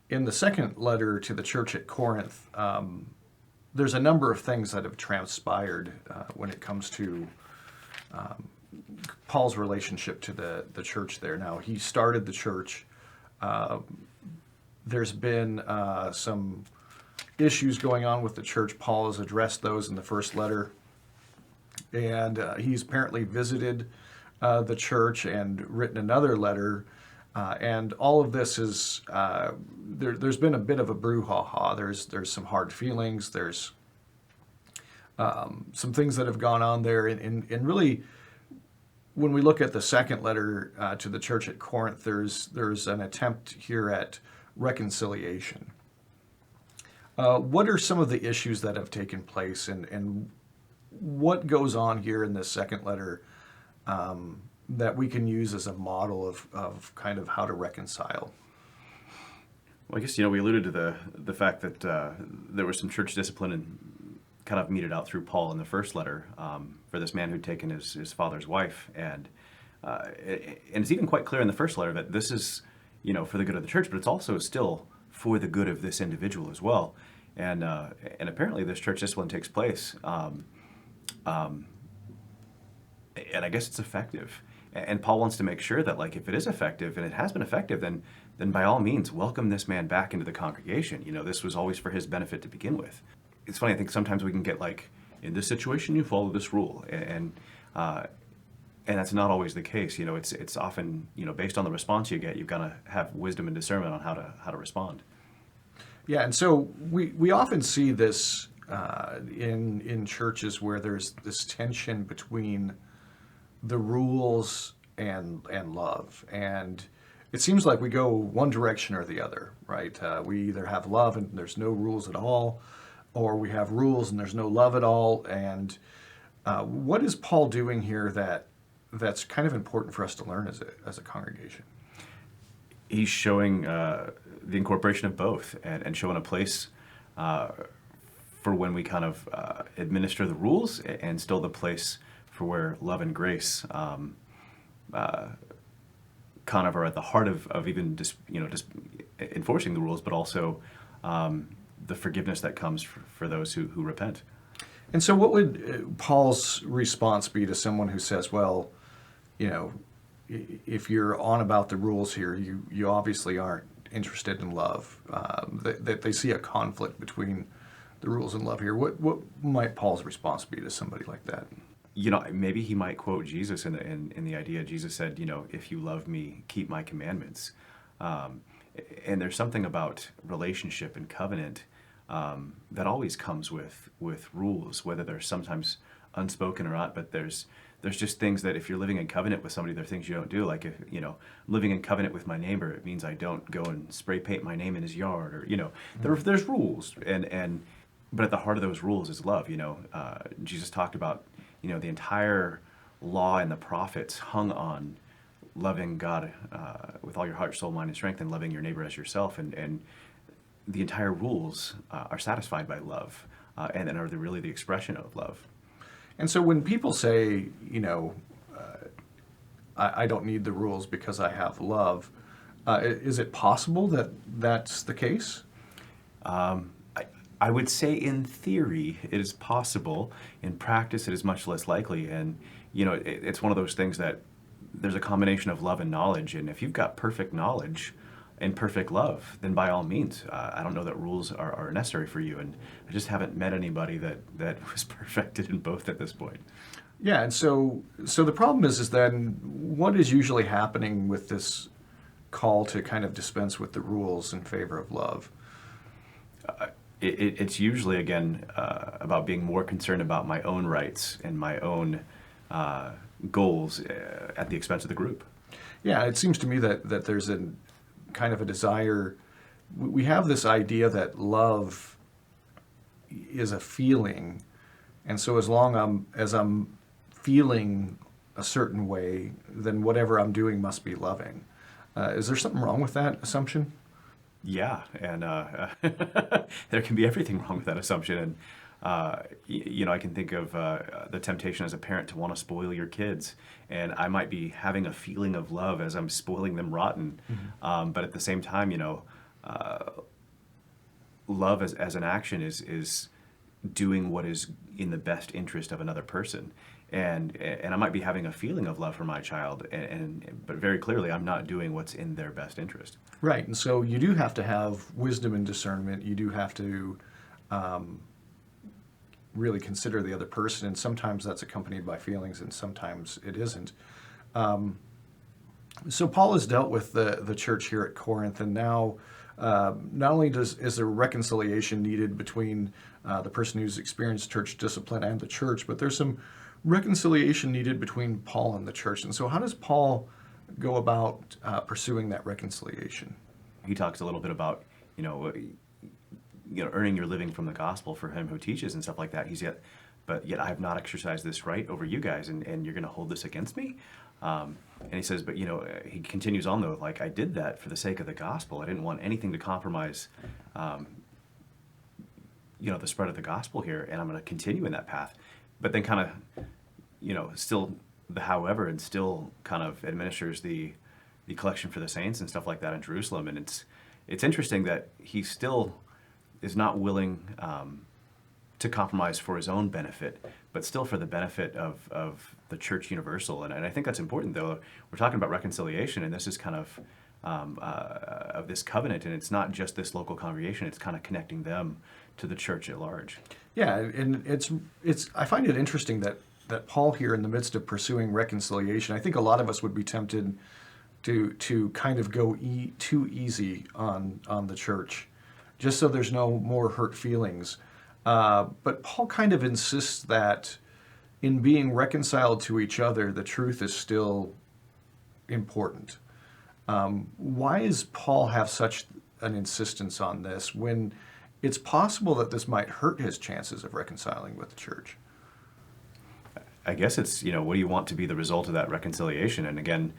In the second letter to the church at Corinth, there's a number of things that have transpired when it comes to Paul's relationship to the church there. Now, he started the church. Uh, there's been some issues going on with the church. Paul has addressed those in the first letter. And he's apparently visited the church and written another letter. And all of this is, there's been a bit of a brouhaha. There's some hard feelings. There's some things that have gone on there. And really, when we look at the second letter to the church at Corinth, there's an attempt here at reconciliation. What are some of the issues that have taken place, and what goes on here in this second letter that we can use as a model of kind of how to reconcile? Well, I guess, we alluded to the fact that there was some church discipline and kind of meted out through Paul in the first letter for this man who'd taken his father's wife. And it's even quite clear in the first letter that this is, for the good of the church, but it's also still for the good of this individual as well. And apparently this church discipline takes place. And I guess it's effective. And Paul wants to make sure that, like, if it is effective, and it has been effective, then by all means, welcome this man back into the congregation. This was always for his benefit to begin with. It's funny, I think sometimes we can get like, in this situation, you follow this rule. And that's not always the case. It's often, based on the response you get, you've got to have wisdom and discernment on how to respond. Yeah, and so we often see this in churches where there's this tension between the rules and love, and it seems like we go one direction or the other, right? We either have love and there's no rules at all, or we have rules and there's no love at all. And what is Paul doing here that's kind of important for us to learn as a congregation? He's showing the incorporation of both, and showing a place for when we kind of administer the rules, and still the place for where love and grace kind of are at the heart of even just enforcing the rules, but also the forgiveness that comes for those who repent. And so what would Paul's response be to someone who says, well, if you're on about the rules here, you obviously aren't interested in love, that they see a conflict between the rules and love here? What might Paul's response be to somebody like that? Maybe he might quote Jesus in the idea. Jesus said, if you love me, keep my commandments. And there's something about relationship and covenant that always comes with rules, whether they're sometimes unspoken or not. But there's just things that if you're living in covenant with somebody, there are things you don't do. Like, if living in covenant with my neighbor, it means I don't go and spray paint my name in his yard, or there's rules. But at the heart of those rules is love. Jesus talked about the entire law and the prophets hung on loving God with all your heart, soul, mind, and strength, and loving your neighbor as yourself. And the entire rules are satisfied by love, and are really the expression of love. And so when people say, I don't need the rules because I have love, is it possible that that's the case? I would say in theory it is possible. In practice, it is much less likely. And, it's one of those things that there's a combination of love and knowledge. And if you've got perfect knowledge and perfect love, then by all means, I don't know that rules are necessary for you. And I just haven't met anybody that was perfected in both at this point. Yeah, and so the problem is then what is usually happening with this call to kind of dispense with the rules in favor of love? It's usually, again, about being more concerned about my own rights and my own goals at the expense of the group. Yeah, it seems to me that there's a kind of a desire. We have this idea that love is a feeling, and so as long as I'm feeling a certain way, then whatever I'm doing must be loving. Is there something wrong with that assumption? Yeah, and there can be everything wrong with that assumption. And I can think of the temptation as a parent to want to spoil your kids, and I might be having a feeling of love as I'm spoiling them rotten. Mm-hmm. But at the same time, love as an action is doing what is in the best interest of another person. And I might be having a feeling of love for my child, but very clearly I'm not doing what's in their best interest. Right. And so you do have to have wisdom and discernment. You do have to really consider the other person. And sometimes that's accompanied by feelings, and sometimes it isn't. So Paul has dealt with the church here at Corinth, and now not only is there reconciliation needed between the person who's experienced church discipline and the church, but there's some reconciliation needed between Paul and the church. And so how does Paul go about pursuing that reconciliation? He talks a little bit about, earning your living from the gospel for him who teaches and stuff like that. But yet I have not exercised this right over you guys, and you're going to hold this against me? And he says, but he continues on though, like, I did that for the sake of the gospel. I didn't want anything to compromise, the spread of the gospel here, and I'm going to continue in that path. But then kind of, still the however, and still kind of administers the collection for the saints and stuff like that in Jerusalem. And it's interesting that he still is not willing to compromise for his own benefit, but still for the benefit of the church universal. And I think that's important, though. We're talking about reconciliation, and this is kind of this covenant, and it's not just this local congregation. It's kind of connecting them to the church at large. Yeah, and it's I find it interesting that Paul here, in the midst of pursuing reconciliation, I think a lot of us would be tempted to kind of go too easy on the church, just so there's no more hurt feelings. But Paul kind of insists that in being reconciled to each other, the truth is still important. Why does Paul have such an insistence on this when it's possible that this might hurt his chances of reconciling with the church? I guess it's, what do you want to be the result of that reconciliation? And again,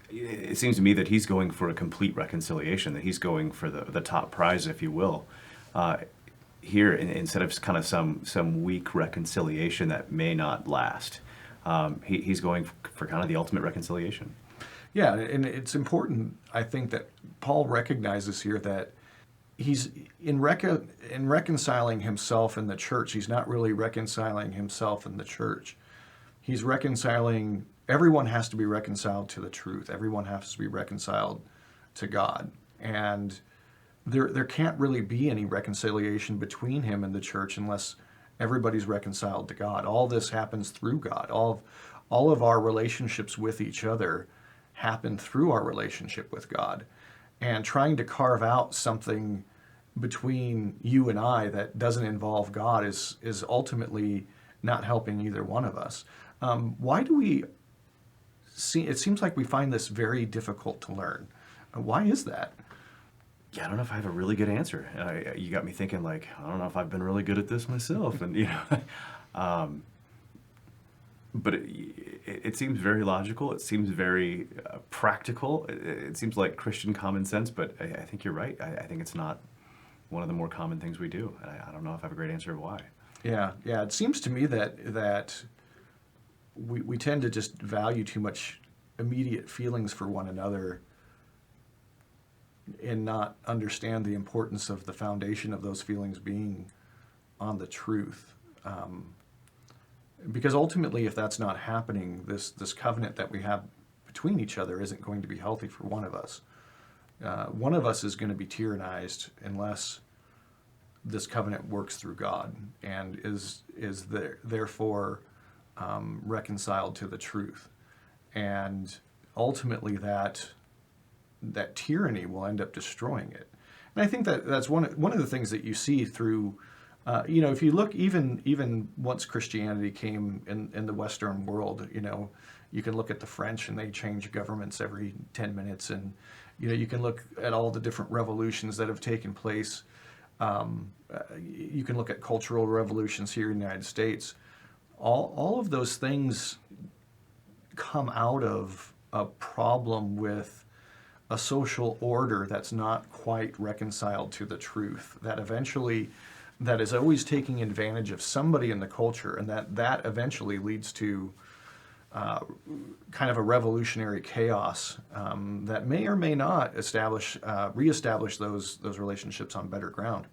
it seems to me that he's going for a complete reconciliation, that he's going for the top prize, if you will. Here, instead of kind of some weak reconciliation that may not last, he's going for kind of the ultimate reconciliation. Yeah, and it's important, I think, that Paul recognizes here that he's in reconciling himself in the church. He's not really reconciling himself in the church. He's reconciling. Everyone has to be reconciled to the truth. Everyone has to be reconciled to God, and there can't really be any reconciliation between him and the church unless everybody's reconciled to God. All this happens through God. All of our relationships with each other happen through our relationship with God. And trying to carve out something between you and I that doesn't involve God is ultimately not helping either one of us. Why do we see? It seems like we find this very difficult to learn. Why is that? Yeah, I don't know if I have a really good answer. You got me thinking, like, I don't know if I've been really good at this myself. And, but it seems very logical. It seems very practical. It seems like Christian common sense, but I think you're right. I think it's not one of the more common things we do. And I don't know if I have a great answer of why. Yeah. It seems to me that we tend to just value too much immediate feelings for one another and not understand the importance of the foundation of those feelings being on the truth. Because ultimately, if that's not happening, this covenant that we have between each other isn't going to be healthy for one of us. One of us is going to be tyrannized unless this covenant works through God and is therefore reconciled to the truth. And ultimately, that tyranny will end up destroying it. And I think that's one of the things that you see through. If you look, even once Christianity came in the Western world, you can look at the French, and they change governments every 10 minutes, and you can look at all the different revolutions that have taken place. You can look at cultural revolutions here in the United States. All of those things come out of a problem with a social order that's not quite reconciled to the truth, that is always taking advantage of somebody in the culture, and that eventually leads to kind of a revolutionary chaos that may or may not reestablish those relationships on better ground.